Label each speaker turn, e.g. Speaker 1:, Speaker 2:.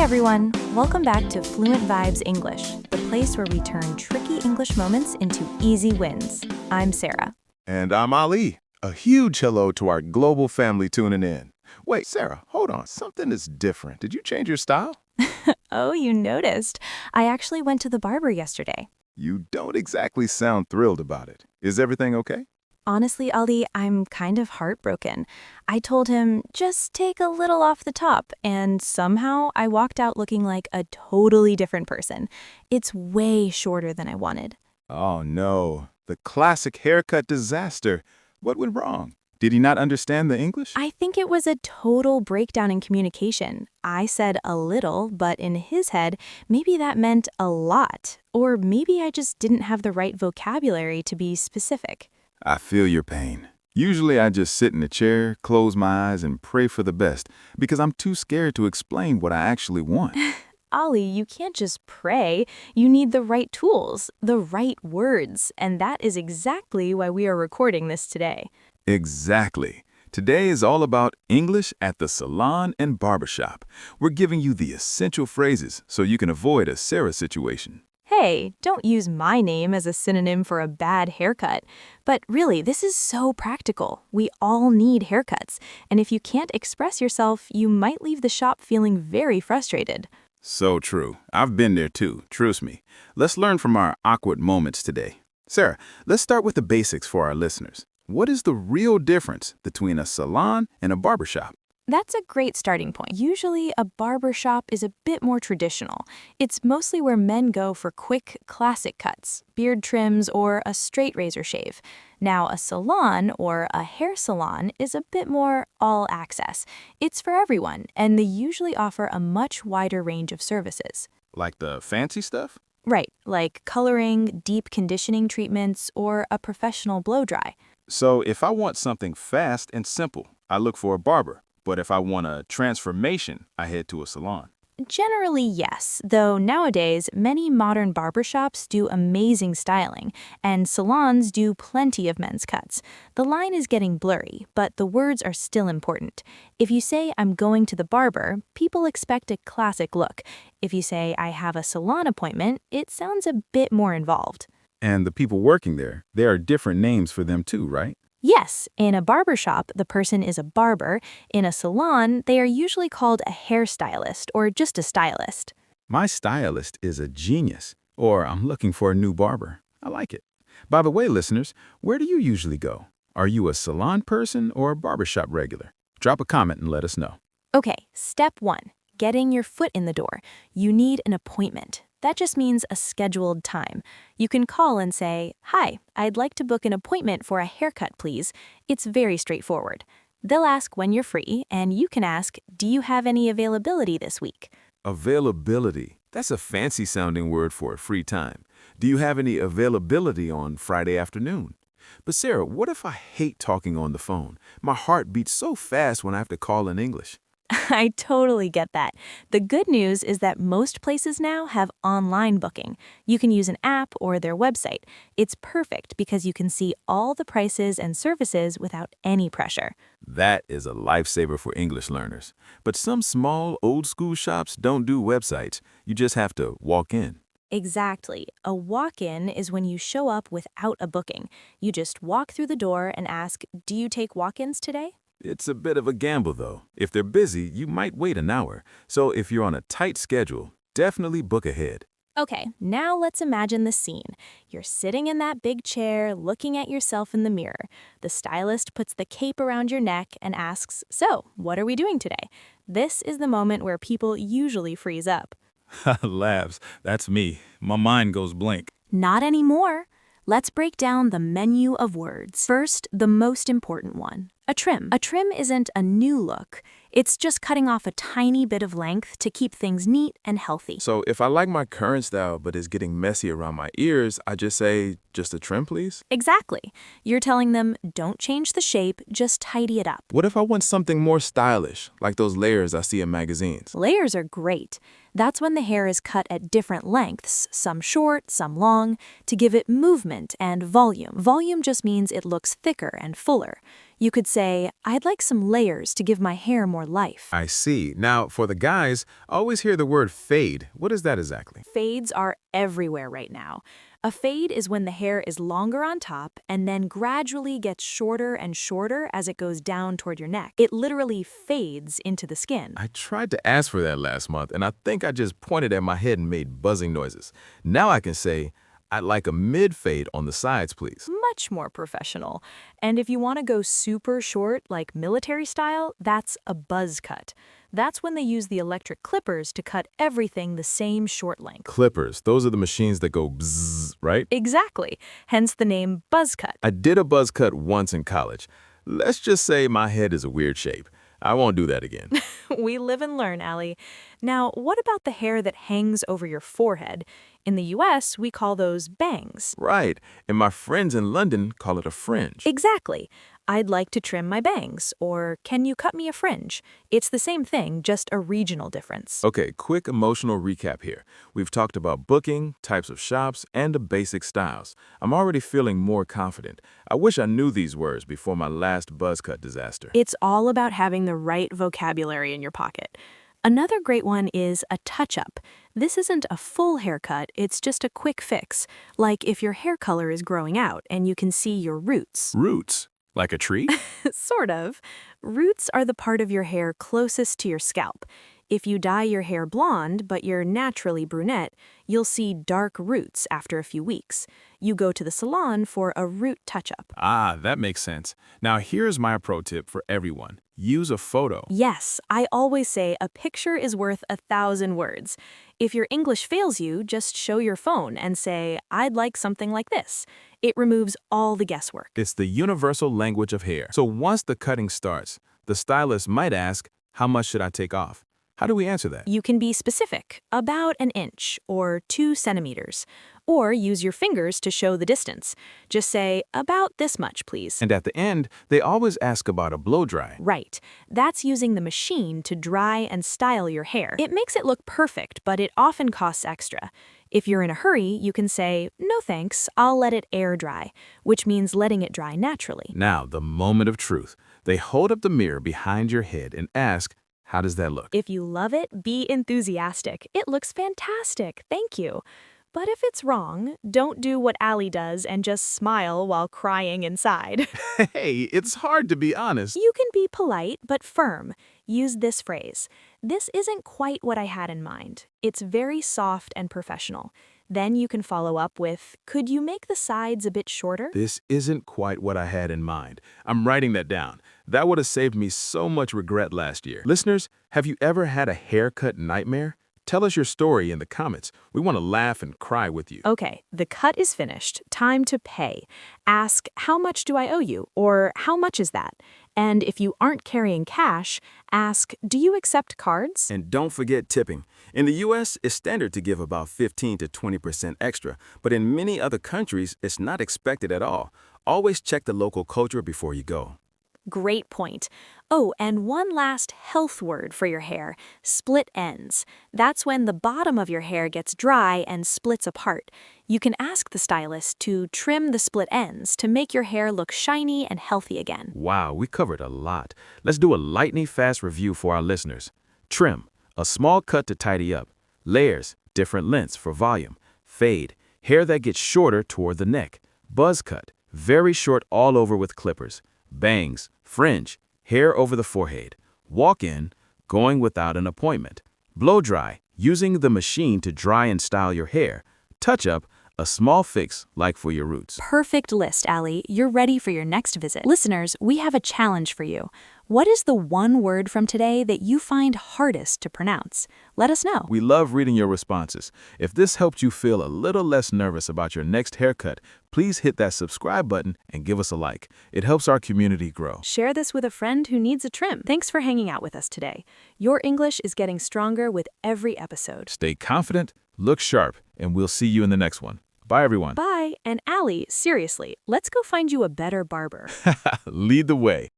Speaker 1: everyone, welcome back to Fluent Vibes English, the place where we turn tricky English moments into easy wins. I'm Sarah.
Speaker 2: And I'm Ali. A huge hello to our global family tuning in. Wait, Sarah, hold on. Something is different. Did you change your style?
Speaker 1: Oh, you noticed. I actually went to the barber yesterday.
Speaker 2: You don't exactly sound thrilled about it. Is everything okay?
Speaker 1: Honestly, Ali, I'm kind of heartbroken. I told him, just take a little off the top, and somehow I walked out looking like a totally different person. It's way shorter than I wanted.
Speaker 2: Oh, no. The classic haircut disaster. What went wrong? Did he not understand the English?
Speaker 1: I think it was a total breakdown in communication. I said a little, but in his head, maybe that meant a lot. Or maybe I just didn't have the right vocabulary to be specific.
Speaker 2: I feel your pain. Usually I just sit in a chair, close my eyes, and pray for the best because I'm too scared to explain what I actually want.
Speaker 1: Ali, you can't just pray. You need the right tools, the right words, and that is exactly why we are recording this today.
Speaker 2: Exactly. Today is all about English at the Salon and Barber Shop. We're giving you the essential phrases so you can avoid a Sarah situation.
Speaker 1: Hey, don't use my name as a synonym for a bad haircut. But really, this is so practical. We all need haircuts, and if you can't express yourself, you might leave the shop feeling very frustrated.
Speaker 2: So true. I've been there too, trust me. Let's learn from our awkward moments today. Sarah, let's start with the basics for our listeners. What is the real difference between a salon and a barber shop?
Speaker 1: That's a great starting point. Usually, a barber shop is a bit more traditional. It's mostly where men go for quick, classic cuts, beard trims, or a straight razor shave. Now, a salon or a hair salon is a bit more all access. It's for everyone, and they usually offer a much wider range of services.
Speaker 2: Like the fancy stuff?
Speaker 1: Right, like coloring, deep conditioning treatments, or a professional blow dry.
Speaker 2: So if I want something fast and simple, I look for a barber. But if I want a transformation, I head to a salon.
Speaker 1: Generally, yes, though nowadays many modern barbershops do amazing styling, and salons do plenty of men's cuts. The line is getting blurry, but the words are still important. If you say, I'm going to the barber, people expect a classic look. If you say, I have a salon appointment, it sounds a bit more involved.
Speaker 2: And the people working there are different names for them too, right?
Speaker 1: Yes, in a barbershop, the person is a barber. In a salon, they are usually called a hairstylist or just a stylist.
Speaker 2: My stylist is a genius, or I'm looking for a new barber. I like it. By the way, listeners, where do you usually go? Are you a salon person or a barbershop regular? Drop a comment and let us know.
Speaker 1: Okay, step 1, getting your foot in the door. You need an appointment. That just means a scheduled time. You can call and say, hi, I'd like to book an appointment for a haircut, please. It's very straightforward. They'll ask when you're free, and you can ask, do you have any availability this week?
Speaker 2: Availability. That's a fancy-sounding word for a free time. Do you have any availability on Friday afternoon? But Sarah, what if I hate talking on the phone? My heart beats so fast when I have to call in English.
Speaker 1: I totally get that. The good news is that most places now have online booking. You can use an app or their website. It's perfect because you can see all the prices and services without any pressure.
Speaker 2: That is a lifesaver for English learners. But some small, old-school shops don't do websites. You just have to walk in.
Speaker 1: Exactly. A walk-in is when you show up without a booking. You just walk through the door and ask, do you take walk-ins today?
Speaker 2: It's a bit of a gamble, though. If they're busy, you might wait an hour. So if you're on a tight schedule, definitely book ahead.
Speaker 1: Okay, now let's imagine the scene. You're sitting in that big chair, looking at yourself in the mirror. The stylist puts the cape around your neck and asks, so, what are we doing today? This is the moment where people usually freeze up.
Speaker 2: Laughs. That's me. My mind goes blank.
Speaker 1: Not anymore. Let's break down the menu of words. First, the most important one, a trim. A trim isn't a new look. It's just cutting off a tiny bit of length to keep things neat and healthy.
Speaker 2: So if I like my current style but it's getting messy around my ears, I just say, just a trim, please?
Speaker 1: Exactly. You're telling them, don't change the shape, just tidy it up.
Speaker 2: What if I want something more stylish, like those layers I see in magazines?
Speaker 1: Layers are great. That's when the hair is cut at different lengths, some short, some long, to give it movement and volume. Volume just means it looks thicker and fuller. You could say, I'd like some layers to give my hair more life.
Speaker 2: I see. Now, for the guys, I always hear the word fade. What is that exactly?
Speaker 1: Fades are everywhere right now. A fade is when the hair is longer on top and then gradually gets shorter and shorter as it goes down toward your neck. It literally fades into the skin.
Speaker 2: I tried to ask for that last month, and I think I just pointed at my head and made buzzing noises. Now I can say, I'd like a mid-fade on the sides, please.
Speaker 1: Much more professional. And if you want to go super short, like military style, that's a buzz cut. That's when they use the electric clippers to cut everything the same short length.
Speaker 2: Clippers, those are the machines that go bzzz, right?
Speaker 1: Exactly. Hence the name buzz cut.
Speaker 2: I did a buzz cut once in college. Let's just say my head is a weird shape. I won't do that again.
Speaker 1: We live and learn, Allie. Now, what about the hair that hangs over your forehead? In the US, we call those bangs.
Speaker 2: Right, and my friends in London call it a fringe.
Speaker 1: Exactly. I'd like to trim my bangs, or can you cut me a fringe? It's the same thing, just a regional difference.
Speaker 2: Okay, quick emotional recap here. We've talked about booking, types of shops, and the basic styles. I'm already feeling more confident. I wish I knew these words before my last buzz cut disaster.
Speaker 1: It's all about having the right vocabulary in your pocket. Another great one is a touch-up. This isn't a full haircut, it's just a quick fix, like if your hair color is growing out and you can see your roots.
Speaker 2: Roots? Like a tree?
Speaker 1: Sort of. Roots are the part of your hair closest to your scalp. If you dye your hair blonde, but you're naturally brunette, you'll see dark roots after a few weeks. You go to the salon for a root touch-up.
Speaker 2: Ah, that makes sense. Now here's my pro tip for everyone. Use a photo.
Speaker 1: Yes, I always say a picture is worth 1,000 words. If your English fails you, just show your phone and say, I'd like something like this. It removes all the guesswork.
Speaker 2: It's the universal language of hair. So once the cutting starts, the stylist might ask, how much should I take off? How do we answer that?
Speaker 1: You can be specific, about an inch or 2 centimeters, or use your fingers to show the distance. Just say, about this much, please.
Speaker 2: And at the end, they always ask about a blow dry.
Speaker 1: Right. That's using the machine to dry and style your hair. It makes it look perfect, but it often costs extra. If you're in a hurry, you can say, no thanks, I'll let it air dry, which means letting it dry naturally.
Speaker 2: Now, the moment of truth. They hold up the mirror behind your head and ask, how does that look?
Speaker 1: If you love it, be enthusiastic. It looks fantastic, thank you. But if it's wrong, don't do what Allie does and just smile while crying inside.
Speaker 2: Hey, it's hard to be honest.
Speaker 1: You can be polite but firm. Use this phrase. This isn't quite what I had in mind. It's very soft and professional. Then you can follow up with, could you make the sides a bit shorter?
Speaker 2: This isn't quite what I had in mind. I'm writing that down. That would have saved me so much regret last year. Listeners, have you ever had a haircut nightmare? Tell us your story in the comments. We want to laugh and cry with you.
Speaker 1: Okay, the cut is finished. Time to pay. Ask, how much do I owe you? Or how much is that? And if you aren't carrying cash, ask, do you accept cards?
Speaker 2: And don't forget tipping. In the US, it's standard to give about 15 to 20% extra, but in many other countries, it's not expected at all. Always check the local culture before you go.
Speaker 1: Great point. Oh, and one last health word for your hair, split ends. That's when the bottom of your hair gets dry and splits apart. You can ask the stylist to trim the split ends to make your hair look shiny and healthy again.
Speaker 2: Wow, we covered a lot. Let's do a lightning-fast review for our listeners. Trim, a small cut to tidy up. Layers, different lengths for volume. Fade, hair that gets shorter toward the neck. Buzz cut, very short all over with clippers. Bangs, fringe, hair over the forehead. Walk-in, going without an appointment. Blow dry, using the machine to dry and style your hair. Touch-up, a small fix like for your roots.
Speaker 1: Perfect list, Allie. You're ready for your next visit. Listeners, we have a challenge for you. What is the one word from today that you find hardest to pronounce? Let us know.
Speaker 2: We love reading your responses. If this helped you feel a little less nervous about your next haircut, please hit that subscribe button and give us a like. It helps our community grow.
Speaker 1: Share this with a friend who needs a trim. Thanks for hanging out with us today. Your English is getting stronger with every episode.
Speaker 2: Stay confident, look sharp, and we'll see you in the next one. Bye, everyone.
Speaker 1: Bye. And Allie, seriously, let's go find you a better barber.
Speaker 2: Lead the way.